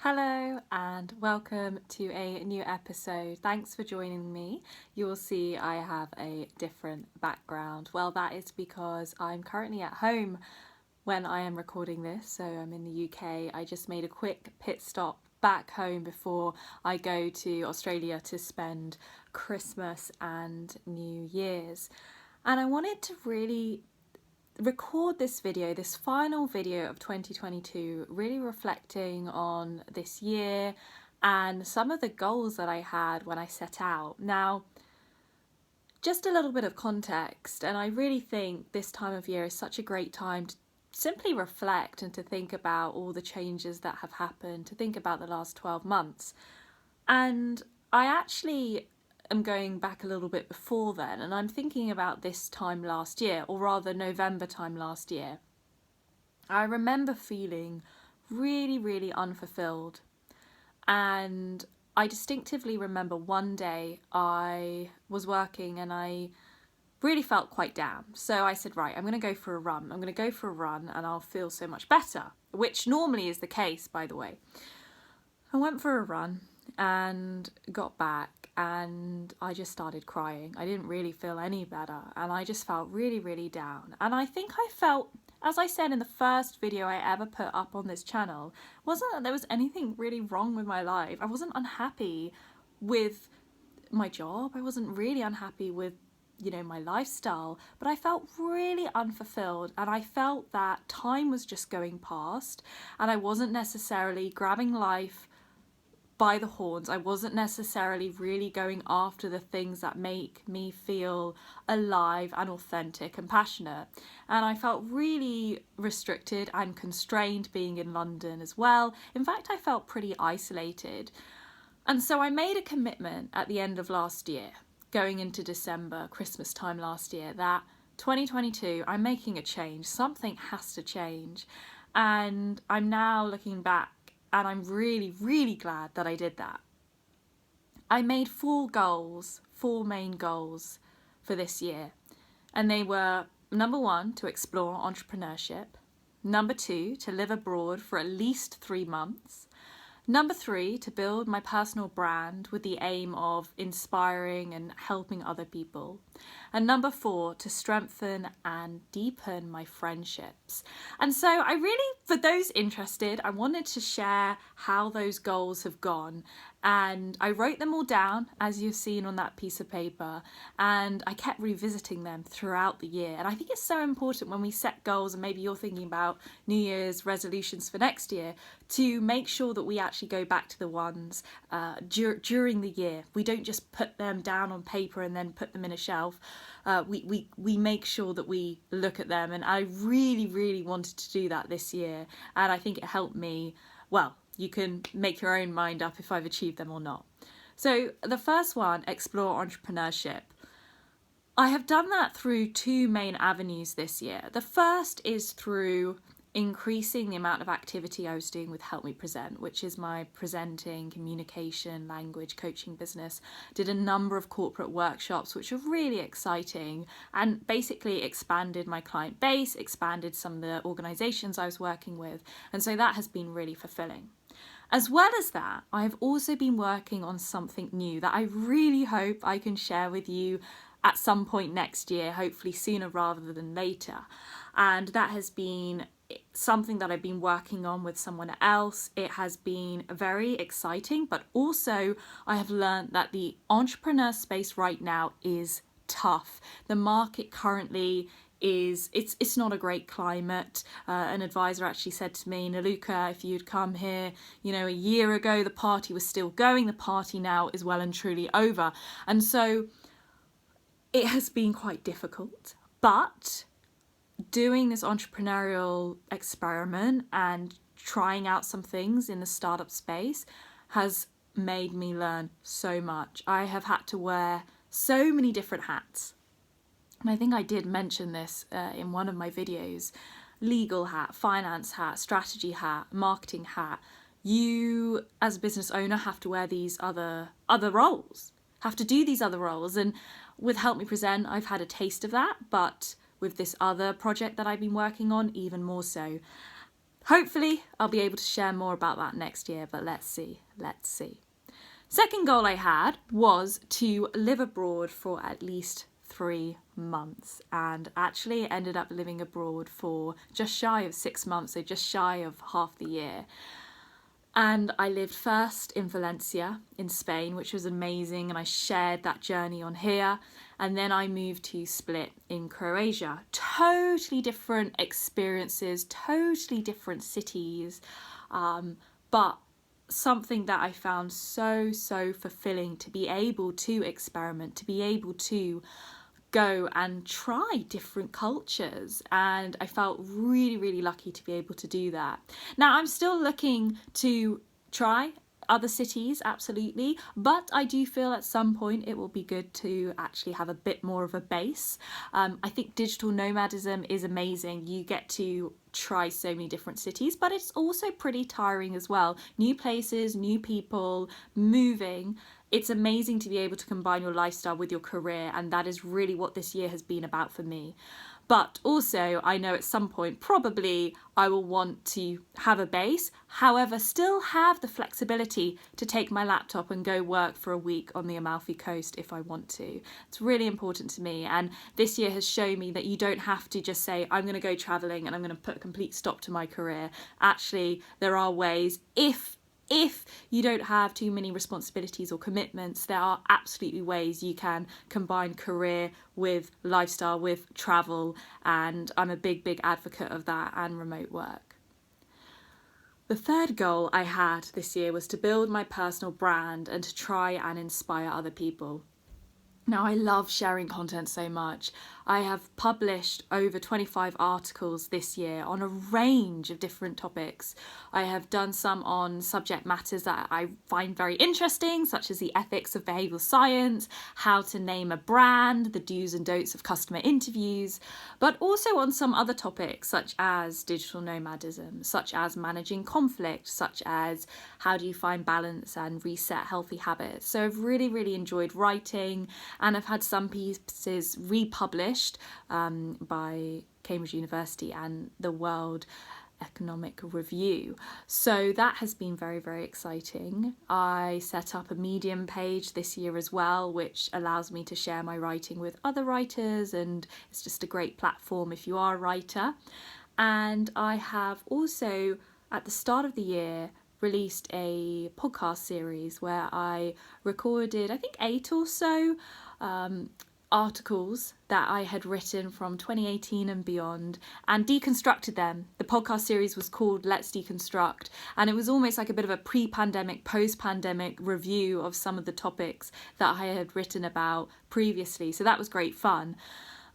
Hello and welcome to a new episode. Thanks for joining me. You will see I have a different background. Well, that is because I'm currently at home when I am recording this, so I'm in the UK. I just made a quick pit stop back home before I go to Australia to spend Christmas and New Year's. And I wanted to really record this video, this final video of 2022, really reflecting on this year and some of the goals that I had when I set out. Now, just a little bit of context, and I really think this time of year is such a great time to simply reflect and to think about all the changes that have happened, to think about the last 12 months. And I actually am going back a little bit before then, and I'm thinking about this time last year, or rather November time last year. I remember feeling really unfulfilled, and I distinctively remember one day I was working and I really felt quite down. So I said, right, I'm going to go for a run. I'm going to go for a run and I'll feel so much better, which normally is the case, by the way. I went for a run and got back and I just started crying. I didn't really feel any better and I just felt really down. And I think I felt, as I said in the first video I ever put up on this channel, wasn't that there was anything really wrong with my life. I wasn't unhappy with my job. I wasn't really unhappy with my lifestyle, but I felt really unfulfilled and I felt that time was just going past and I wasn't necessarily grabbing life by the horns. I wasn't necessarily really going after the things that make me feel alive and authentic and passionate. And I felt really restricted and constrained being in London as well. In fact, I felt pretty isolated. And so I made a commitment at the end of last year, going into December, Christmas time last year, that 2022, I'm making a change. Something has to change. And I'm now looking back and I'm really glad that I did that. I made four main goals for this year. And they were, number one, to explore entrepreneurship. Number two, to live abroad for at least 3 months. Number three, to build my personal brand with the aim of inspiring and helping other people. And number four, to strengthen and deepen my friendships. And so I really, for those interested, I wanted to share how those goals have gone. And I wrote them all down, as you've seen on that piece of paper, and I kept revisiting them throughout the year. And I think it's so important when we set goals, and maybe you're thinking about New Year's resolutions for next year, to make sure that we actually go back to the ones during the year. We don't just put them down on paper and then put them in a shelf. We make sure that we look at them, and I really wanted to do that this year, and I think it helped me. Well, you can make your own mind up if I've achieved them or not. So the first one, explore entrepreneurship. I have done that through two main avenues this year. The first is through increasing the amount of activity I was doing with Help Me Present, which is my presenting, communication, language coaching business. Did a number of corporate workshops, which were really exciting, and basically expanded my client base, expanded some of the organisations I was working with, and so that has been really fulfilling. As well as that, I have also been working on something new that I really hope I can share with you at some point next year, hopefully sooner rather than later. And that has been something that I've been working on with someone else. It has been very exciting, but also I have learned that the entrepreneur space right now is tough. The market currently it's not a great climate. An advisor actually said to me, Naluka, if you'd come here, a year ago, the party was still going. The party now is well and truly over. And so it has been quite difficult, but doing this entrepreneurial experiment and trying out some things in the startup space has made me learn so much. I have had to wear so many different hats. And I think I did mention this in one of my videos. Legal hat, finance hat, strategy hat, marketing hat. You, as a business owner, have to wear these other roles, have to do these other roles. And with Help Me Present, I've had a taste of that, but with this other project that I've been working on, even more so. hopefully I'll be able to share more about that next year, but let's see. Second goal I had was to live abroad for at least 3 months, and actually ended up living abroad for just shy of 6 months, so just shy of half the year. And I lived first in Valencia in Spain, which was amazing, and I shared that journey on here. And then I moved to Split in Croatia. Totally different experiences, totally different cities, but something that I found so fulfilling, to be able to experiment, to be able to go and try different cultures, and I felt really lucky to be able to do that. Now I'm still looking to try other cities, absolutely, but I do feel at some point it will be good to actually have a bit more of a base. I think digital nomadism is amazing. You get to try so many different cities, but it's also pretty tiring as well. New places, new people, moving. It's amazing to be able to combine your lifestyle with your career, and that is really what this year has been about for me. But also, I know at some point probably I will want to have a base, however, still have the flexibility to take my laptop and go work for a week on the Amalfi Coast if I want to. It's really important to me, and this year has shown me that you don't have to just say, I'm going to go travelling and I'm going to put a complete stop to my career. Actually, there are ways, if you don't have too many responsibilities or commitments, there are absolutely ways you can combine career with lifestyle, with travel, and I'm a big advocate of that, and remote work. The third goal I had this year was to build my personal brand and to try and inspire other people. Now, I love sharing content so much. I have published over 25 articles this year on a range of different topics. I have done some on subject matters that I find very interesting, such as the ethics of behavioural science, how to name a brand, the do's and don'ts of customer interviews, but also on some other topics such as digital nomadism, such as managing conflict, such as how do you find balance and reset healthy habits. So I've really enjoyed writing, and I've had some pieces republished by Cambridge University and the World Economic Review. So that has been very exciting. I set up a Medium page this year as well, which allows me to share my writing with other writers, and it's just a great platform if you are a writer. And I have also, at the start of the year, released a podcast series where I recorded, I think, 8 or so articles that I had written from 2018 and beyond, and deconstructed them. The podcast series was called Let's Deconstruct, and it was almost like a bit of a pre-pandemic, post-pandemic review of some of the topics that I had written about previously. So that was great fun.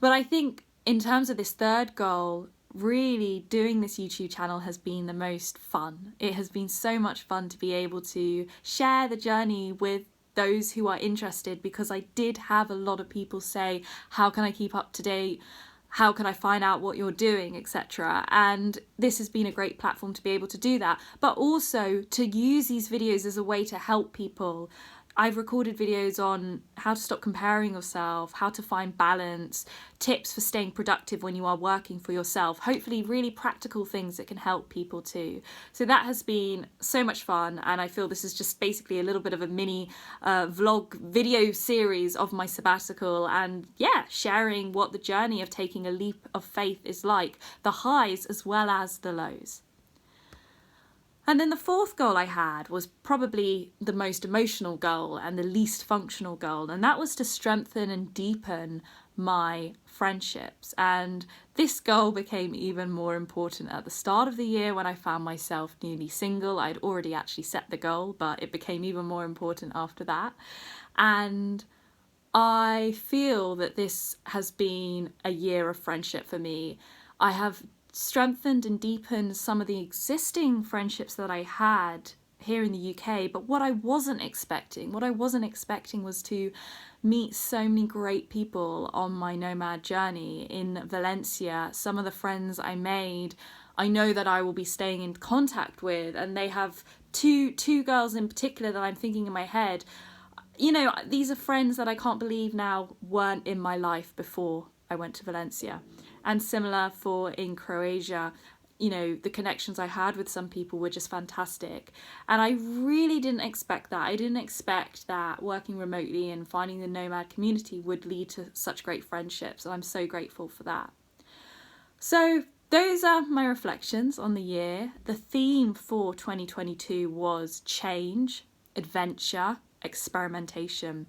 But I think in terms of this third goal, really doing this YouTube channel has been the most fun. It has been so much fun to be able to share the journey with those who are interested, because I did have a lot of people say, how can I keep up to date? How can I find out what you're doing, etc. And this has been a great platform to be able to do that, but also to use these videos as a way to help people. I've recorded videos on how to stop comparing yourself, how to find balance, tips for staying productive when you are working for yourself, hopefully really practical things that can help people too. So that has been so much fun, and I feel this is just basically a little bit of a mini vlog video series of my sabbatical, and yeah, sharing what the journey of taking a leap of faith is like, the highs as well as the lows. And then the fourth goal I had was probably the most emotional goal and the least functional goal, and that was to strengthen and deepen my friendships. And this goal became even more important at the start of the year when I found myself newly single. I'd already actually set the goal, but it became even more important after that. And I feel that this has been a year of friendship for me. I have strengthened and deepened some of the existing friendships that I had here in the UK, but what I wasn't expecting was to meet so many great people on my nomad journey in Valencia. Some of the friends I made, I know that I will be staying in contact with, and they have two girls in particular that I'm thinking in my head. You know, these are friends that I can't believe now weren't in my life before I went to Valencia. And similar for in Croatia, you know, the connections I had with some people were just fantastic. And I really didn't expect that. I didn't expect that working remotely and finding the nomad community would lead to such great friendships. And I'm so grateful for that. So those are my reflections on the year. The theme for 2022 was change, adventure, experimentation.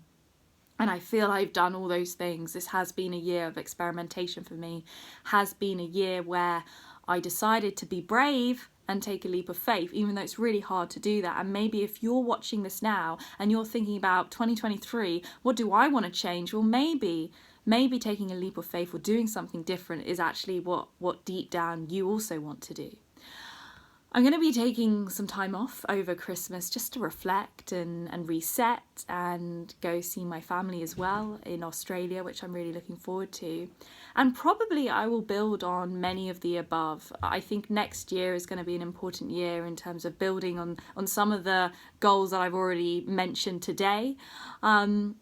And I feel I've done all those things. This has been a year of experimentation for me, has been a year where I decided to be brave and take a leap of faith, even though it's really hard to do that. And maybe if you're watching this now and you're thinking about 2023, what do I want to change? Well, maybe taking a leap of faith or doing something different is actually what deep down you also want to do. I'm going to be taking some time off over Christmas just to reflect and reset and go see my family as well in Australia, which I'm really looking forward to. And probably I will build on many of the above. I think next year is going to be an important year in terms of building on some of the goals that I've already mentioned today. And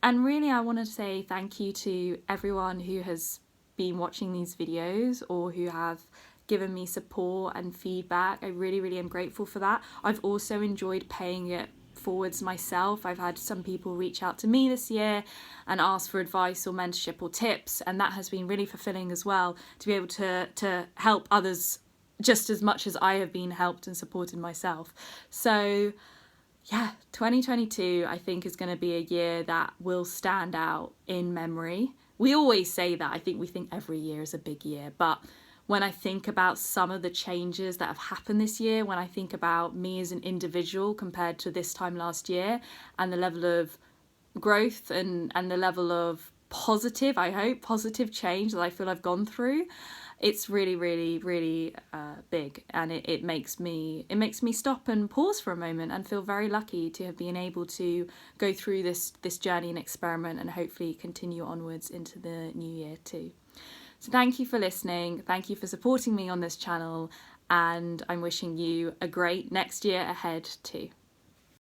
really I want to say thank you to everyone who has been watching these videos or who have given me support and feedback. I really, really am grateful for that. I've also enjoyed paying it forwards myself. I've had some people reach out to me this year and ask for advice or mentorship or tips, and that has been really fulfilling as well, to be able to help others just as much as I have been helped and supported myself. So yeah, 2022 I think is going to be a year that will stand out in memory. We always say that. I think we think every year is a big year, but when I think about some of the changes that have happened this year, when I think about me as an individual compared to this time last year, and the level of growth and the level of positive change that I feel I've gone through, it's really, really, really big. And it makes me stop and pause for a moment and feel very lucky to have been able to go through this journey and experiment and hopefully continue onwards into the new year too. So thank you for listening, thank you for supporting me on this channel, and I'm wishing you a great next year ahead too.